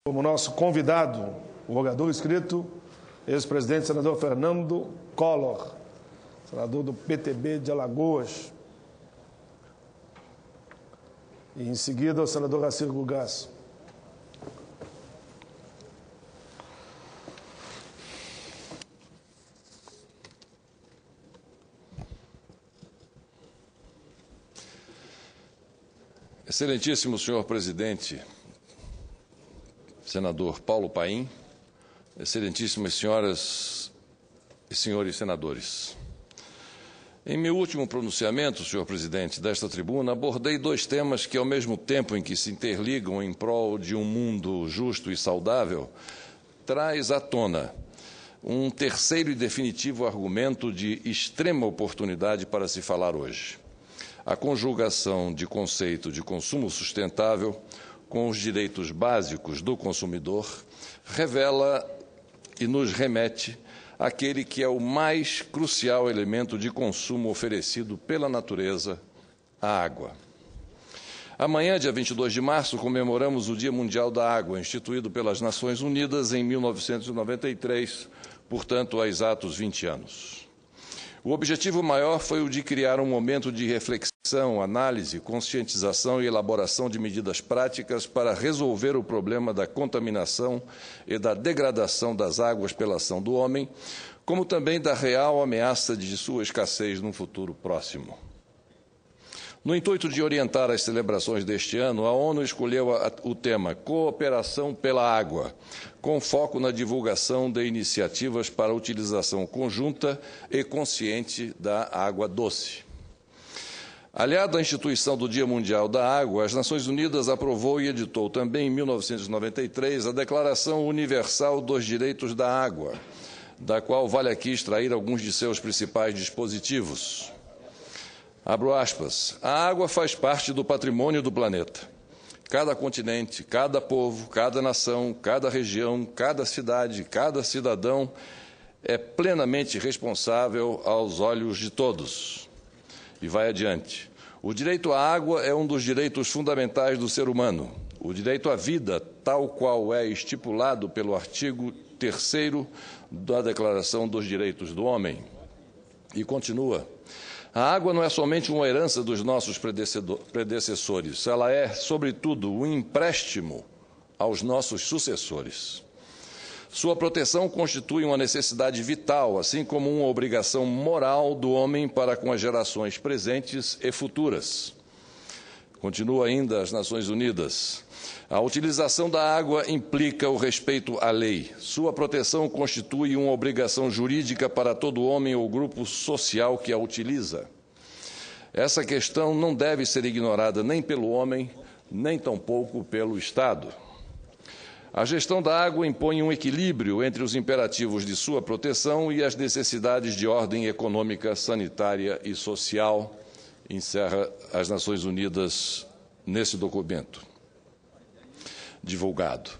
Como nosso convidado, o orador inscrito, ex-presidente senador Fernando Collor, senador do PTB de Alagoas. E em seguida o senador Racir Gugás. Excelentíssimo senhor presidente, senador Paulo Paim, excelentíssimas senhoras e senhores senadores. Em meu último pronunciamento, senhor presidente, desta tribuna, abordei dois temas que, ao mesmo tempo em que se interligam em prol de um mundo justo e saudável, traz à tona um terceiro e definitivo argumento de extrema oportunidade para se falar hoje. A conjugação de conceito de consumo sustentável com os direitos básicos do consumidor revela e nos remete àquele que é o mais crucial elemento de consumo oferecido pela natureza, a água. Amanhã, dia 22 de março, comemoramos o Dia Mundial da Água, instituído pelas Nações Unidas em 1993, portanto, há exatos 20 anos. O objetivo maior foi o de criar um momento de reflexão, análise, conscientização e elaboração de medidas práticas para resolver o problema da contaminação e da degradação das águas pela ação do homem, como também da real ameaça de sua escassez num futuro próximo. No intuito de orientar as celebrações deste ano, a ONU escolheu o tema Cooperação pela Água, com foco na divulgação de iniciativas para a utilização conjunta e consciente da água doce. Aliado à instituição do Dia Mundial da Água, as Nações Unidas aprovou e editou também, em 1993, a Declaração Universal dos Direitos da Água, da qual vale aqui extrair alguns de seus principais dispositivos. Abro aspas, a água faz parte do patrimônio do planeta. Cada continente, cada povo, cada nação, cada região, cada cidade, cada cidadão é plenamente responsável aos olhos de todos. E vai adiante. O direito à água é um dos direitos fundamentais do ser humano. O direito à vida, tal qual é estipulado pelo artigo 3º da Declaração dos Direitos do Homem. E continua. A água não é somente uma herança dos nossos predecessores, ela é, sobretudo, um empréstimo aos nossos sucessores. Sua proteção constitui uma necessidade vital, assim como uma obrigação moral do homem para com as gerações presentes e futuras. Continua ainda as Nações Unidas. A utilização da água implica o respeito à lei. Sua proteção constitui uma obrigação jurídica para todo homem ou grupo social que a utiliza. Essa questão não deve ser ignorada nem pelo homem, nem tampouco pelo Estado. A gestão da água impõe um equilíbrio entre os imperativos de sua proteção e as necessidades de ordem econômica, sanitária e social, encerra as Nações Unidas nesse documento divulgado.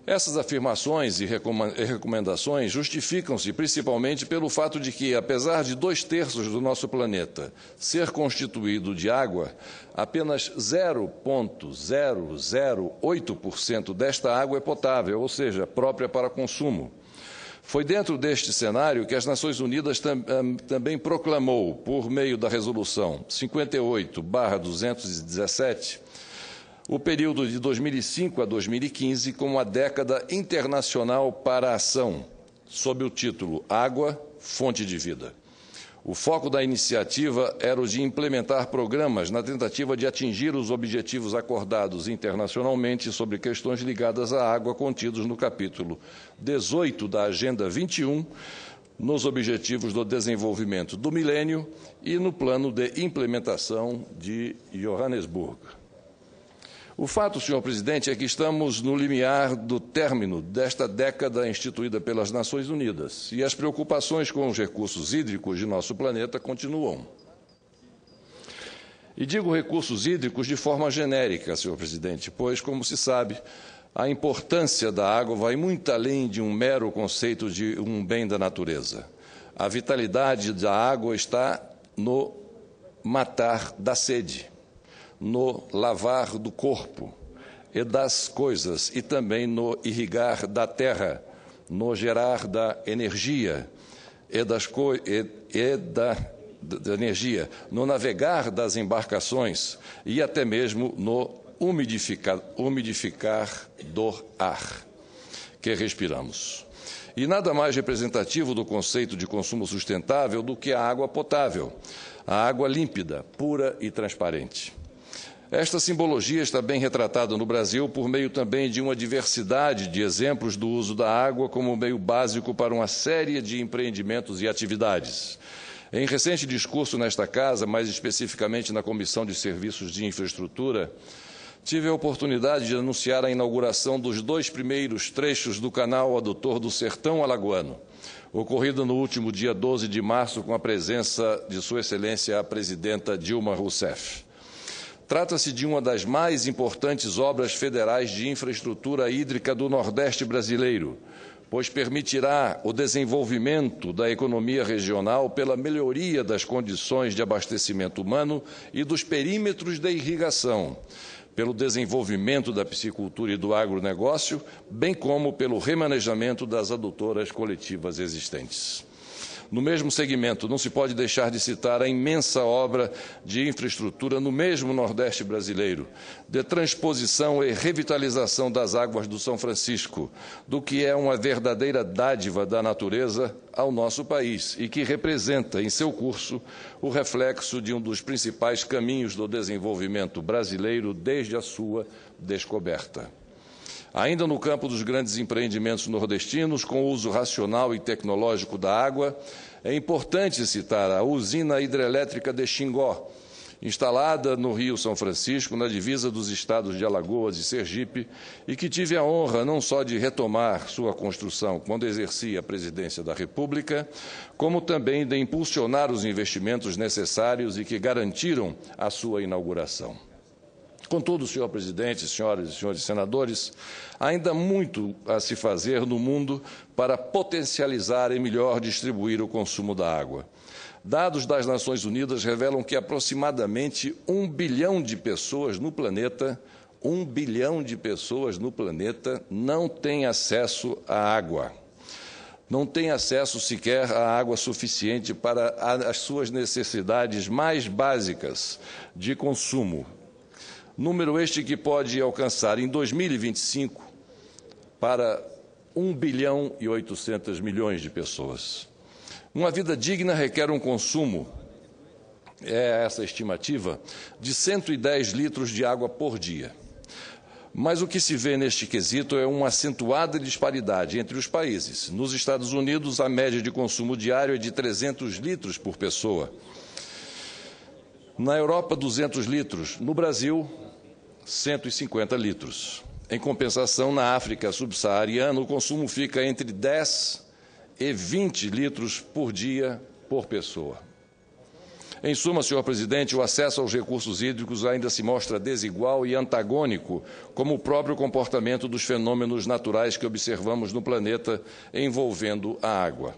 Essas afirmações e recomendações justificam-se principalmente pelo fato de que, apesar de 2/3 do nosso planeta ser constituído de água, apenas 0,008% desta água é potável, ou seja, própria para consumo. Foi dentro deste cenário que as Nações Unidas também proclamou, por meio da Resolução 58/217, o período de 2005 a 2015 como a década internacional para a ação, sob o título Água, Fonte de Vida. O foco da iniciativa era o de implementar programas na tentativa de atingir os objetivos acordados internacionalmente sobre questões ligadas à água contidos no capítulo 18 da Agenda 21, nos Objetivos do Desenvolvimento do Milênio e no Plano de Implementação de Johannesburg. O fato, senhor presidente, é que estamos no limiar do término desta década instituída pelas Nações Unidas e as preocupações com os recursos hídricos de nosso planeta continuam. E digo recursos hídricos de forma genérica, senhor presidente, pois, como se sabe, a importância da água vai muito além de um mero conceito de um bem da natureza. A vitalidade da água está no matar da sede, no lavar do corpo, e das coisas, e também no irrigar da terra, no gerar da energia da energia, no navegar das embarcações e até mesmo no umidificar do ar que respiramos. E nada mais representativo do conceito de consumo sustentável do que a água potável, a água límpida, pura e transparente. Esta simbologia está bem retratada no Brasil por meio também de uma diversidade de exemplos do uso da água como meio básico para uma série de empreendimentos e atividades. Em recente discurso nesta Casa, mais especificamente na Comissão de Serviços de Infraestrutura, tive a oportunidade de anunciar a inauguração dos 2 primeiros trechos do canal adutor do Sertão Alagoano, ocorrida no último dia 12 de março com a presença de Sua Excelência a Presidenta Dilma Rousseff. Trata-se de uma das mais importantes obras federais de infraestrutura hídrica do Nordeste brasileiro, pois permitirá o desenvolvimento da economia regional pela melhoria das condições de abastecimento humano e dos perímetros de irrigação, pelo desenvolvimento da piscicultura e do agronegócio, bem como pelo remanejamento das adutoras coletivas existentes. No mesmo segmento, não se pode deixar de citar a imensa obra de infraestrutura no mesmo Nordeste brasileiro, de transposição e revitalização das águas do São Francisco, do que é uma verdadeira dádiva da natureza ao nosso país e que representa, em seu curso, o reflexo de um dos principais caminhos do desenvolvimento brasileiro desde a sua descoberta. Ainda no campo dos grandes empreendimentos nordestinos, com o uso racional e tecnológico da água, é importante citar a usina hidrelétrica de Xingó, instalada no Rio São Francisco, na divisa dos estados de Alagoas e Sergipe, e que tive a honra não só de retomar sua construção quando exercia a presidência da República, como também de impulsionar os investimentos necessários e que garantiram a sua inauguração. Contudo, senhor presidente, senhoras e senhores senadores, ainda há muito a se fazer no mundo para potencializar e melhor distribuir o consumo da água. Dados das Nações Unidas revelam que aproximadamente 1 bilhão de pessoas no planeta, 1 bilhão de pessoas no planeta não têm acesso à água. Não têm acesso sequer à água suficiente para as suas necessidades mais básicas de consumo. Número este que pode alcançar em 2025 para 1 bilhão e 800 milhões de pessoas. Uma vida digna requer um consumo, é essa estimativa, de 110 litros de água por dia. Mas o que se vê neste quesito é uma acentuada disparidade entre os países. Nos Estados Unidos, a média de consumo diário é de 300 litros por pessoa. Na Europa, 200 litros. No Brasil, 150 litros. Em compensação, na África subsaariana, o consumo fica entre 10 e 20 litros por dia por pessoa. Em suma, senhor presidente, o acesso aos recursos hídricos ainda se mostra desigual e antagônico, como o próprio comportamento dos fenômenos naturais que observamos no planeta envolvendo a água.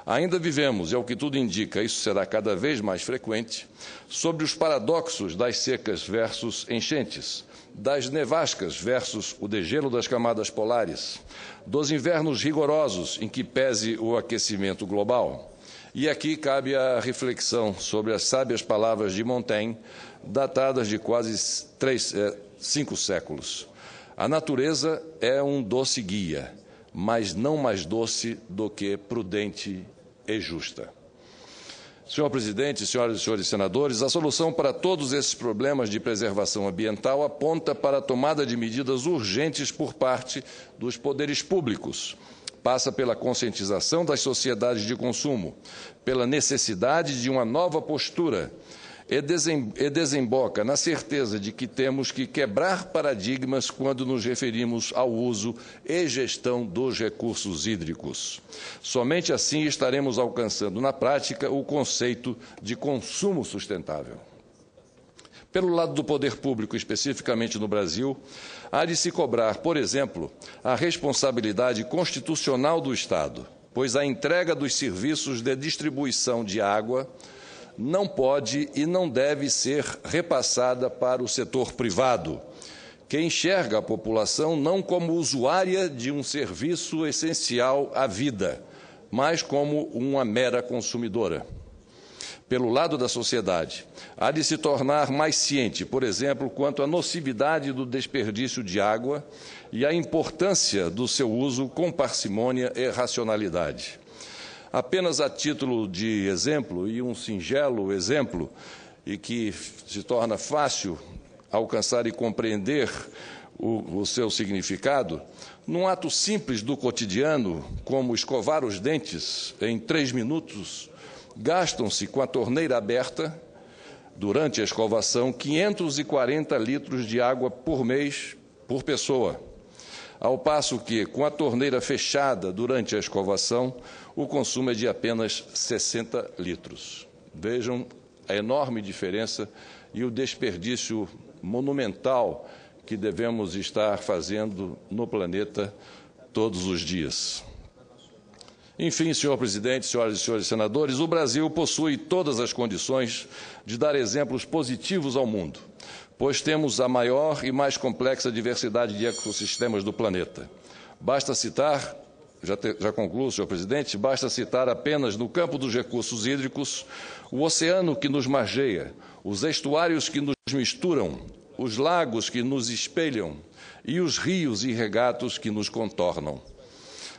Ainda vivemos, e ao que tudo indica, isso será cada vez mais frequente, sobre os paradoxos das secas versus enchentes, das nevascas versus o degelo das camadas polares, dos invernos rigorosos em que pese o aquecimento global. E aqui cabe a reflexão sobre as sábias palavras de Montaigne, datadas de quase 5 séculos. A natureza é um doce guia, mas não mais doce do que prudente e justa. Senhor presidente, senhoras e senhores senadores, a solução para todos esses problemas de preservação ambiental aponta para a tomada de medidas urgentes por parte dos poderes públicos. Passa pela conscientização das sociedades de consumo, pela necessidade de uma nova postura e desemboca na certeza de que temos que quebrar paradigmas quando nos referimos ao uso e gestão dos recursos hídricos. Somente assim estaremos alcançando na prática o conceito de consumo sustentável. Pelo lado do poder público, especificamente no Brasil, há de se cobrar, por exemplo, a responsabilidade constitucional do Estado, pois a entrega dos serviços de distribuição de água não pode e não deve ser repassada para o setor privado, que enxerga a população não como usuária de um serviço essencial à vida, mas como uma mera consumidora. Pelo lado da sociedade, há de se tornar mais ciente, por exemplo, quanto à nocividade do desperdício de água e à importância do seu uso com parcimônia e racionalidade. Apenas a título de exemplo, e um singelo exemplo, e que se torna fácil alcançar e compreender o seu significado, num ato simples do cotidiano, como escovar os dentes em 3 minutos, gastam-se com a torneira aberta, durante a escovação, 540 litros de água por mês por pessoa, ao passo que, com a torneira fechada durante a escovação, o consumo é de apenas 60 litros. Vejam a enorme diferença e o desperdício monumental que devemos estar fazendo no planeta todos os dias. Enfim, senhor presidente, senhoras e senhores senadores, o Brasil possui todas as condições de dar exemplos positivos ao mundo, pois temos a maior e mais complexa diversidade de ecossistemas do planeta. Basta citar, já concluo, senhor presidente, basta citar apenas no campo dos recursos hídricos o oceano que nos margeia, os estuários que nos misturam, os lagos que nos espelham e os rios e regatos que nos contornam.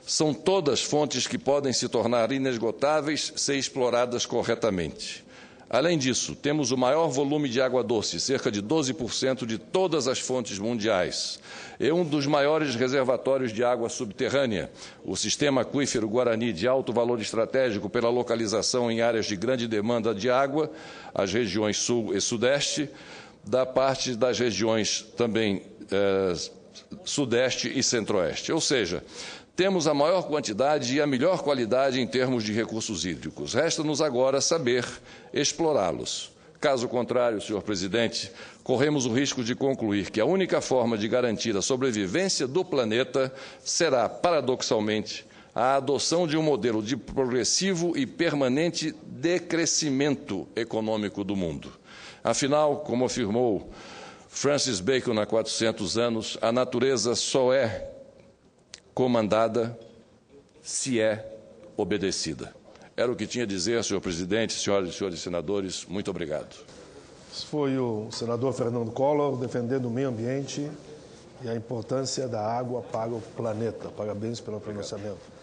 São todas fontes que podem se tornar inesgotáveis se exploradas corretamente. Além disso, temos o maior volume de água doce, cerca de 12% de todas as fontes mundiais, e um dos maiores reservatórios de água subterrânea, o sistema aquífero Guarani, de alto valor estratégico pela localização em áreas de grande demanda de água, as regiões sul e sudeste, da parte das regiões também sudeste e centro-oeste. Ou seja, temos a maior quantidade e a melhor qualidade em termos de recursos hídricos. Resta-nos agora saber explorá-los. Caso contrário, senhor presidente, corremos o risco de concluir que a única forma de garantir a sobrevivência do planeta será, paradoxalmente, a adoção de um modelo de progressivo e permanente decrescimento econômico do mundo. Afinal, como afirmou Francis Bacon há 400 anos, a natureza só é comandada se é obedecida. Era o que tinha a dizer, senhor presidente, senhoras e senhores senadores. Muito obrigado. Esse foi o senador Fernando Collor defendendo o meio ambiente e a importância da água para o planeta. Parabéns pelo pronunciamento.